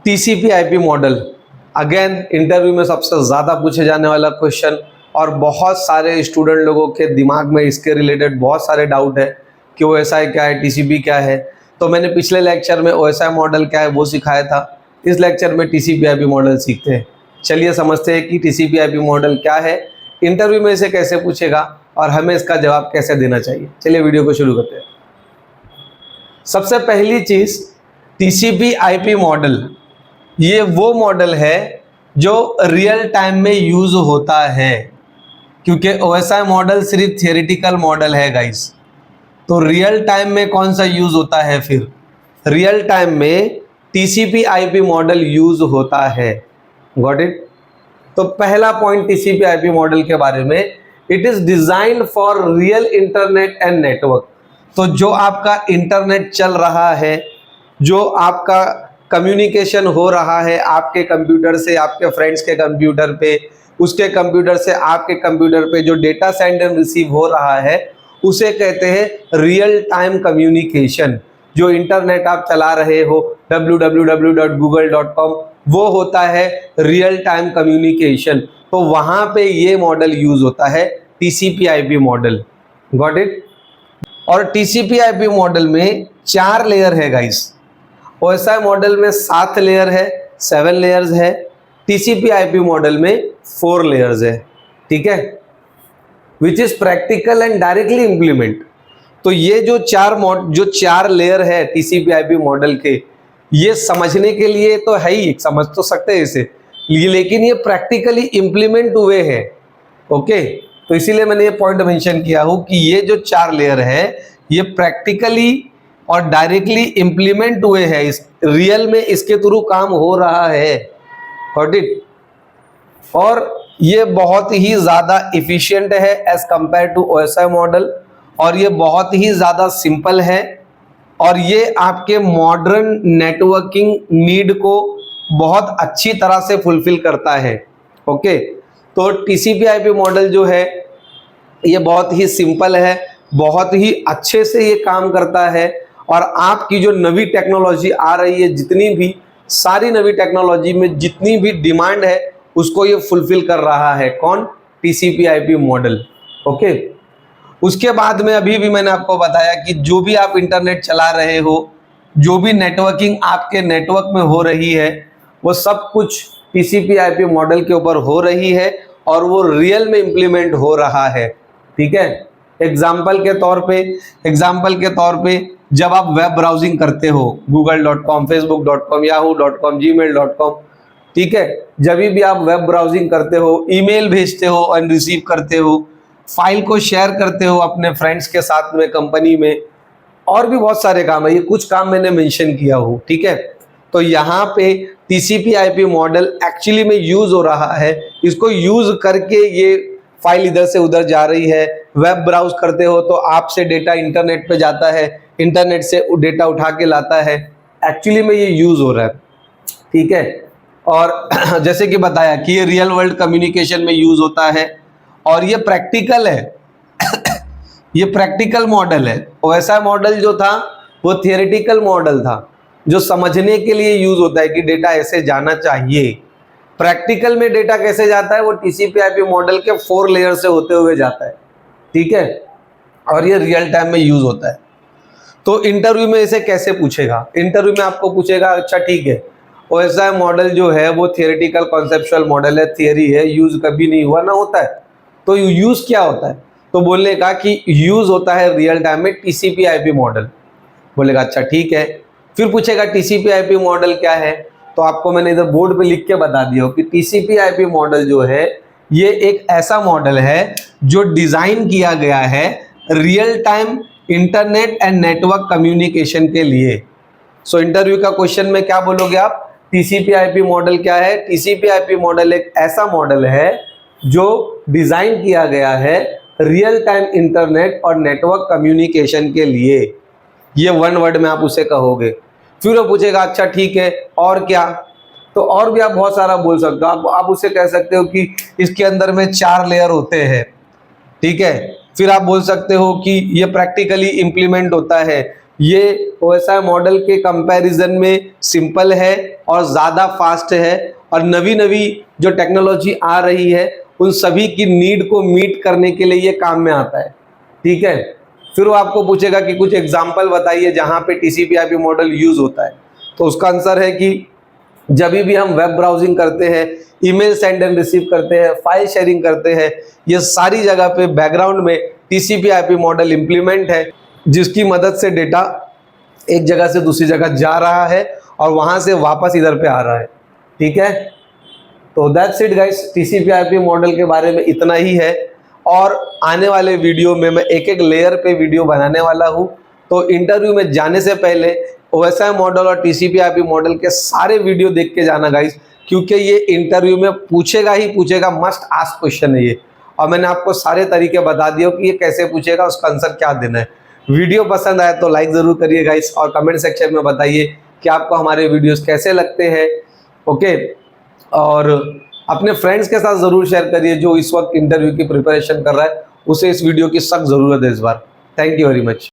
TCP IP model again interview में सबसे ज़्यादा पूछे जाने वाला क्वेश्चन, और बहुत सारे स्टूडेंट लोगों के दिमाग में इसके रिलेटेड बहुत सारे डाउट है कि ओएसआई क्या है, टीसीपी क्या है। तो मैंने पिछले लेक्चर में ओएसआई मॉडल क्या है वो सिखाया था, इस लेक्चर में टीसीपी आईपी मॉडल सीखते हैं। चलिए समझते हैं कि टीसीपी आईपी मॉडल क्या है, इंटरव्यू में इसे कैसे पूछेगा और हमें इसका जवाब कैसे देना चाहिए। चलिए वीडियो को शुरू करते हैं। सबसे पहली चीज़, टीसीपी आईपी मॉडल ये वो मॉडल है जो रियल टाइम में यूज़ होता है, क्योंकि ओएसआई मॉडल सिर्फ थियोरेटिकल मॉडल है गाइस। तो रियल टाइम में कौन सा यूज़ होता है? फिर रियल टाइम में टीसीपी आईपी मॉडल यूज़ होता है। Got it? तो पहला पॉइंट टीसीपी आईपी मॉडल के बारे में, it is designed for real internet and network. तो जो आपका इंटरनेट चल रहा है, जो आपका कम्युनिकेशन हो रहा है आपके कंप्यूटर से आपके फ्रेंड्स के कंप्यूटर पे, उसके कंप्यूटर से आपके कंप्यूटर पे जो डेटा सेंड एंड रिसीव हो रहा है, उसे कहते हैं रियल टाइम कम्युनिकेशन। जो इंटरनेट आप चला रहे हो www.google.com, वो होता है रियल टाइम कम्युनिकेशन। तो वहाँ पे ये मॉडल यूज होता है, TCP IP model. Got it? और टीसीपी आईपी मॉडल में 4 लेयर है गाइस। ओएसआई मॉडल में 7 लेयर है, 7 लेयर्स है। टीसीपी आईपी मॉडल में 4 लेयर्स है। ठीक है, which is practical and directly implement. तो ये जो 4 लेयर है टीसीपी आईपी मॉडल के, ये समझने के लिए तो है ही, समझ तो सकते हैं इसे, लेकिन ये प्रैक्टिकली इम्प्लीमेंट हुए हैं। ओके, तो इसीलिए मैंने ये पॉइंट मेंशन किया हूं कि ये जो 4 लेयर है ये प्रैक्टिकली और डायरेक्टली इम्प्लीमेंट हुए हैं, इस रियल में इसके थ्रू काम हो रहा है। Got it? और ये बहुत ही ज़्यादा इफिशिएंट है as compare to OSI model, और ये बहुत ही ज़्यादा सिंपल है, और ये आपके मॉडर्न नेटवर्किंग नीड को बहुत अच्छी तरह से फुलफिल करता है। ओके, तो टीसीपी आईपी मॉडल जो है ये बहुत ही सिंपल है, बहुत ही अच्छे से ये काम करता है, और आपकी जो नवी टेक्नोलॉजी आ रही है, जितनी भी सारी नवी टेक्नोलॉजी में जितनी भी डिमांड है उसको ये फुलफिल कर रहा है। कौन? TCP IP model. ओके, उसके बाद में अभी भी मैंने आपको बताया कि जो भी आप इंटरनेट चला रहे हो, जो भी नेटवर्किंग आपके नेटवर्क में हो रही है, वो सब कुछ टीसीपी आईपी मॉडल के ऊपर हो रही है, और वो रियल में इम्प्लीमेंट हो रहा है। ठीक है, एग्जाम्पल के तौर पे जब आप वेब ब्राउजिंग करते हो, google.com, facebook.com, yahoo.com, gmail.com, ठीक है, जब भी आप वेब ब्राउजिंग करते हो, ईमेल भेजते हो और रिसीव करते हो, फाइल को शेयर करते हो अपने फ्रेंड्स के साथ में, कंपनी में, और भी बहुत सारे काम है, ये कुछ काम मैंने मेंशन किया हूँ। ठीक है, तो यहाँ पे टीसीपी आईपी मॉडल एक्चुअली में यूज हो रहा है। इसको यूज करके ये फाइल इधर से उधर जा रही है। वेब ब्राउज करते हो तो आपसे डेटा इंटरनेट पे जाता है, इंटरनेट से डेटा उठा के लाता है, एक्चुअली में ये यूज हो रहा है। ठीक है, और जैसे कि बताया कि ये रियल वर्ल्ड कम्युनिकेशन में यूज होता है, और ये प्रैक्टिकल है ये प्रैक्टिकल मॉडल है। ओएसआई मॉडल जो था वो थियोरेटिकल मॉडल था, जो समझने के लिए यूज होता है कि डेटा ऐसे जाना चाहिए। प्रैक्टिकल में डेटा कैसे जाता है, वो टीसीपी आईपी मॉडल के 4 लेयर से होते हुए जाता है। ठीक है, और ये रियल टाइम में यूज होता है। तो इंटरव्यू में इसे कैसे पूछेगा? इंटरव्यू में आपको पूछेगा, अच्छा ठीक है, ओएसआई मॉडल जो है वो थियोरेटिकल कॉन्सेप्चुअल मॉडल है, थियरी है, यूज कभी नहीं हुआ ना होता है। तो यूज क्या होता है? तो बोलने का कि यूज होता है रियल टाइम में टीसीपी आईपी मॉडल। बोलेगा अच्छा ठीक है। फिर पूछेगा टीसीपी आईपी मॉडल क्या है? तो आपको मैंने इधर बोर्ड पे लिख के बता दिया हो कि टीसीपी आईपी मॉडल जो है ये एक ऐसा मॉडल है जो डिजाइन किया गया है real time internet and network communication के लिए। सो इंटरव्यू का क्वेश्चन में क्या बोलोगे आप? टीसीपी आईपी मॉडल क्या है? टीसीपी आईपी मॉडल एक ऐसा मॉडल है जो डिजाइन किया गया है रियल टाइम इंटरनेट और नेटवर्क कम्युनिकेशन के लिए। ये 1 वर्ड में आप उसे कहोगे। फिर वो पूछेगा अच्छा ठीक है और क्या? तो और भी आप बहुत सारा बोल सकते हो। आप उसे कह सकते हो कि इसके अंदर में 4 लेयर होते हैं। ठीक है, फिर आप बोल सकते हो कि ये प्रैक्टिकली इम्प्लीमेंट होता है, ये OSI मॉडल के कंपैरिजन में सिंपल है और ज़्यादा फास्ट है, और नवी नवी जो टेक्नोलॉजी आ रही है उन सभी की नीड को मीट करने के लिए ये काम में आता है। ठीक है, फिर वो आपको पूछेगा कि कुछ एग्जाम्पल बताइए जहाँ पे TCP/IP मॉडल यूज होता है, तो उसका आंसर है कि जब भी हम वेब ब्राउजिंग करते हैं, ईमेल सेंड एंड रिसीव करते हैं, फाइल शेयरिंग करते हैं, ये सारी जगह पे बैकग्राउंड में TCP/IP मॉडल इंप्लीमेंट है, जिसकी मदद से डेटा एक जगह से दूसरी जगह जा रहा है और वहां से वापस इधर पे आ रहा है। ठीक है, तो that's it guys, TCP/IP model के बारे में इतना ही है, और आने वाले वीडियो में मैं एक एक लेयर पे वीडियो बनाने वाला हूँ। तो इंटरव्यू में जाने से पहले OSI मॉडल और TCP/IP मॉडल के सारे वीडियो देख के जाना गाइस, क्योंकि ये इंटरव्यू में पूछेगा ही पूछेगा, मस्ट आस्क क्वेश्चन है ये, और मैंने आपको सारे तरीके बता दिए कि ये कैसे पूछेगा, उसका आंसर क्या देना है। वीडियो पसंद आए तो लाइक ज़रूर करिए गाइस, और कमेंट सेक्शन में बताइए कि आपको हमारे वीडियोस कैसे लगते हैं। ओके, और अपने फ्रेंड्स के साथ ज़रूर शेयर करिए जो इस वक्त इंटरव्यू की प्रिपरेशन कर रहा है, उसे इस वीडियो की सख्त ज़रूरत है इस बार। Thank you very much.